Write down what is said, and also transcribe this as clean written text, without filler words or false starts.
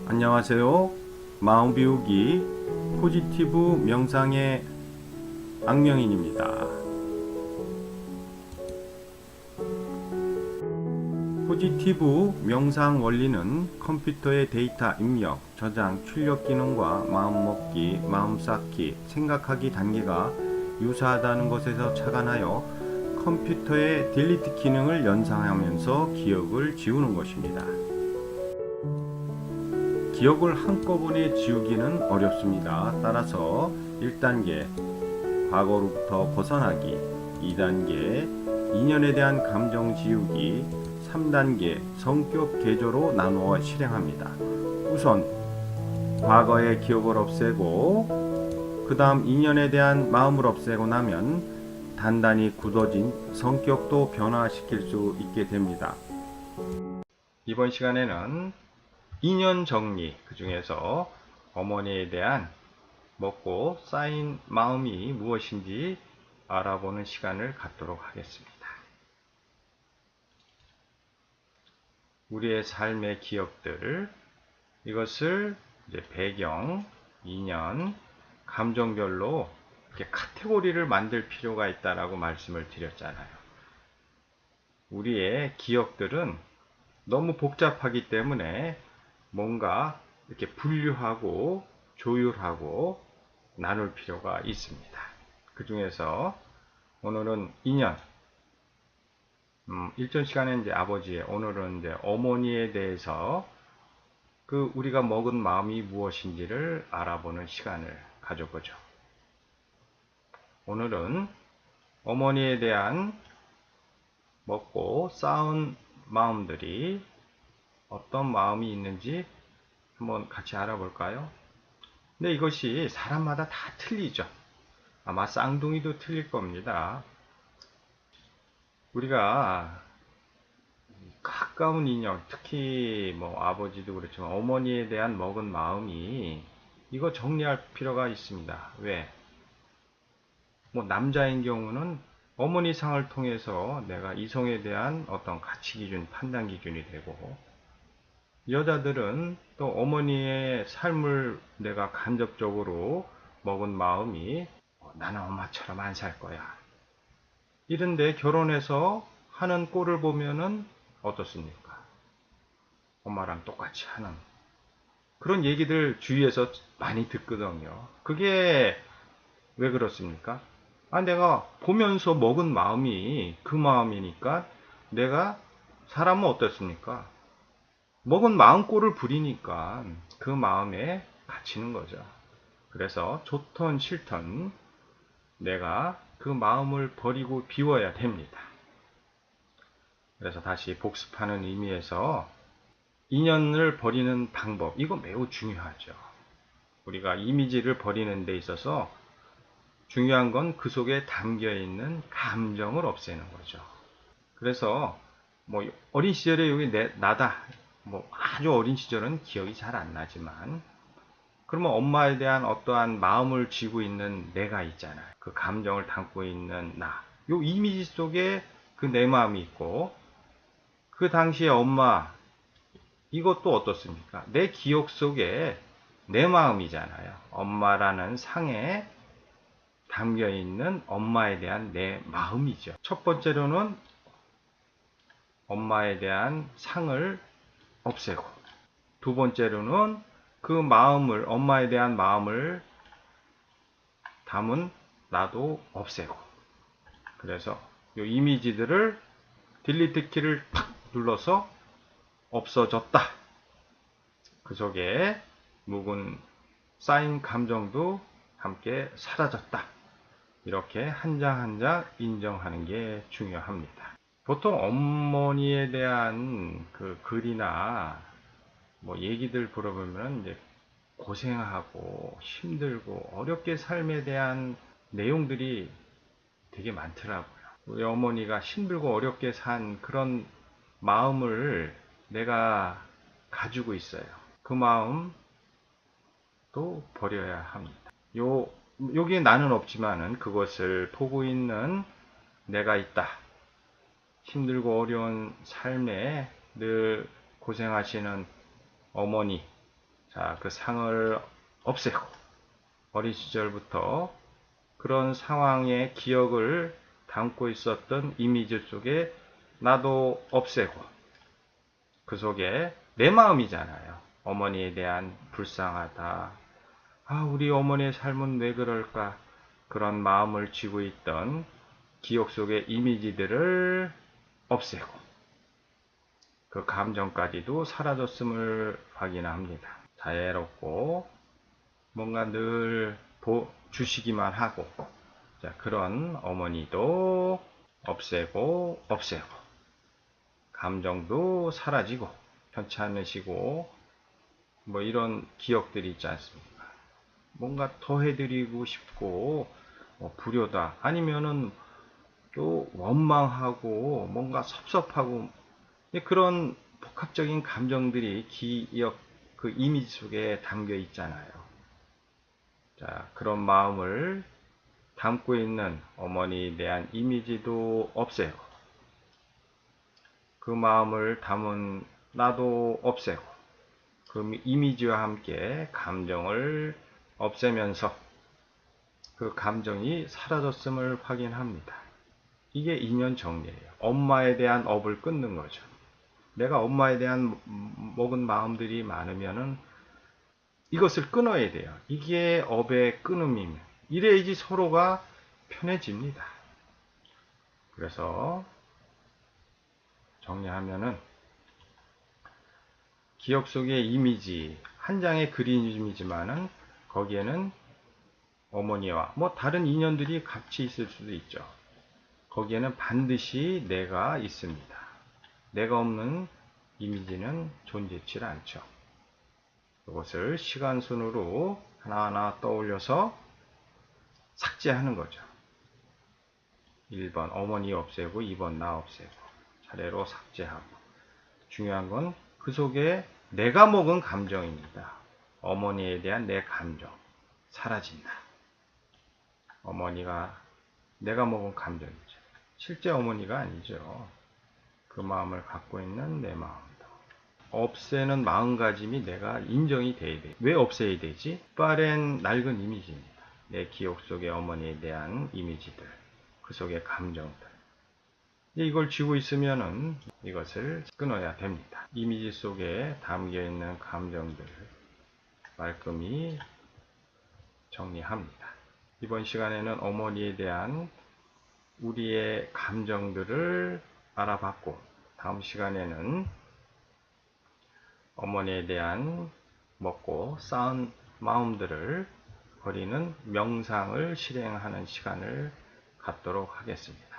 안녕하세요. 마음 비우기 포지티브 명상의 악명인입니다. 포지티브 명상 원리는 컴퓨터의 데이터 입력, 저장, 출력 기능과 마음 먹기, 마음 쌓기, 생각하기 단계가 유사하다는 것에서 착안하여 컴퓨터의 딜리트 기능을 연상하면서 기억을 지우는 것입니다. 기억을 한꺼번에 지우기는 어렵습니다. 따라서 1단계 과거로부터 벗어나기, 2단계 인연에 대한 감정 지우기, 3단계 성격 개조로 나누어 실행합니다. 우선 과거의 기억을 없애고 그 다음 인연에 대한 마음을 없애고 나면 단단히 굳어진 성격도 변화시킬 수 있게 됩니다. 이번 시간에는 인연 정리, 그 중에서 어머니에 대한 먹고 쌓인 마음이 무엇인지 알아보는 시간을 갖도록 하겠습니다. 우리의 삶의 기억들, 이것을 이제 배경, 인연, 감정별로 이렇게 카테고리를 만들 필요가 있다라고 말씀을 드렸잖아요. 우리의 기억들은 너무 복잡하기 때문에 뭔가 이렇게 분류하고 조율하고 나눌 필요가 있습니다. 그 중에서 오늘은 인연, 일전 시간에 이제 아버지의, 오늘은 이제 어머니에 대해서 그 우리가 먹은 마음이 무엇인지를 알아보는 시간을 가져보죠. 오늘은 어머니에 대한 먹고 쌓은 마음들이 어떤 마음이 있는지 한번 같이 알아볼까요? 근데 이것이 사람마다 다 틀리죠. 아마 쌍둥이도 틀릴 겁니다. 우리가 가까운 인연, 특히 뭐 아버지도 그렇지만 어머니에 대한 먹은 마음이 이거 정리할 필요가 있습니다. 왜? 뭐 남자인 경우는 어머니 상을 통해서 내가 이성에 대한 어떤 가치 기준, 판단 기준이 되고, 여자들은 또 어머니의 삶을 내가 간접적으로 먹은 마음이 나는 엄마처럼 안 살 거야. 이런데 결혼해서 하는 꼴을 보면은 어떻습니까? 엄마랑 똑같이 하는 그런 얘기들 주위에서 많이 듣거든요. 그게 왜 그렇습니까? 내가 보면서 먹은 마음이 그 마음이니까 내가 사람은 어떻습니까? 먹은 마음 꼴을 부리니까 그 마음에 갇히는 거죠. 그래서 좋던 싫던 내가 그 마음을 버리고 비워야 됩니다. 그래서 다시 복습하는 의미에서 인연을 버리는 방법, 이거 매우 중요하죠. 우리가 이미지를 버리는 데 있어서 중요한 건 그 속에 담겨 있는 감정을 없애는 거죠. 그래서 뭐 어린 시절에 여기 나다, 뭐 아주 어린 시절은 기억이 잘 안 나지만, 그러면 엄마에 대한 어떠한 마음을 쥐고 있는 내가 있잖아요. 그 감정을 담고 있는 나. 요 이미지 속에 그 내 마음이 있고, 그 당시에 엄마, 이것도 어떻습니까? 내 기억 속에 내 마음이잖아요. 엄마라는 상에 담겨 있는 엄마에 대한 내 마음이죠. 첫 번째로는 엄마에 대한 상을 없애고, 두 번째로는 그 마음을, 엄마에 대한 마음을 담은 나도 없애고, 그래서 이 이미지들을 딜리트 키를 팍 눌러서 없어졌다. 그 속에 묵은 쌓인 감정도 함께 사라졌다. 이렇게 한 장 한 장 인정하는 게 중요합니다. 보통 어머니에 대한 그 글이나 뭐 얘기들 들어보면 이제 고생하고 힘들고 어렵게 삶에 대한 내용들이 되게 많더라고요. 우리 어머니가 힘들고 어렵게 산 그런 마음을 내가 가지고 있어요. 그 마음도 버려야 합니다. 여기에 나는 없지만은 그것을 보고 있는 내가 있다. 힘들고 어려운 삶에 늘 고생하시는 어머니, 자, 그 상을 없애고 어린 시절부터 그런 상황의 기억을 담고 있었던 이미지 속에 나도 없애고 그 속에 내 마음이잖아요. 어머니에 대한 불쌍하다. 아, 우리 어머니의 삶은 왜 그럴까? 그런 마음을 쥐고 있던 기억 속의 이미지들을 없애고 그 감정까지도 사라졌음을 확인합니다. 자애롭고 뭔가 늘 주시기만 하고 자, 그런 어머니도 없애고 감정도 사라지고 편찮으시고 뭐 이런 기억들이 있지 않습니까? 뭔가 더 해드리고 싶고 불효다 아니면은 또 원망하고 뭔가 섭섭하고 그런 복합적인 감정들이 기억 그 이미지 속에 담겨 있잖아요. 자, 그런 마음을 담고 있는 어머니에 대한 이미지도 없애고 그 마음을 담은 나도 없애고 그 이미지와 함께 감정을 없애면서 그 감정이 사라졌음을 확인합니다. 이게 인연 정리예요. 엄마에 대한 업을 끊는 거죠. 내가 엄마에 대한 먹은 마음들이 많으면은 이것을 끊어야 돼요. 이게 업의 끊음입니다. 이래야지 서로가 편해집니다. 그래서 정리하면은 기억 속의 이미지, 한 장의 그림이지만은 거기에는 어머니와 뭐 다른 인연들이 같이 있을 수도 있죠. 거기에는 반드시 내가 있습니다. 내가 없는 이미지는 존재치 않죠. 이것을 시간순으로 하나하나 떠올려서 삭제하는 거죠. 1번 어머니 없애고 2번 나 없애고 차례로 삭제하고 중요한 건 그 속에 내가 먹은 감정입니다. 어머니에 대한 내 감정 사라진다. 어머니가 내가 먹은 감정이죠. 실제 어머니가 아니죠. 그 마음을 갖고 있는 내 마음도. 없애는 마음가짐이 내가 인정이 돼야 돼. 왜 없애야 되지? 빠른 낡은 이미지입니다. 내 기억 속의 어머니에 대한 이미지들, 그 속의 감정들. 이걸 쥐고 있으면은 이것을 끊어야 됩니다. 이미지 속에 담겨 있는 감정들 말끔히 정리합니다. 이번 시간에는 어머니에 대한 우리의 감정들을 알아봤고 다음 시간에는 어머니에 대한 먹고 쌓은 마음들을 버리는 명상을 실행하는 시간을 갖도록 하겠습니다.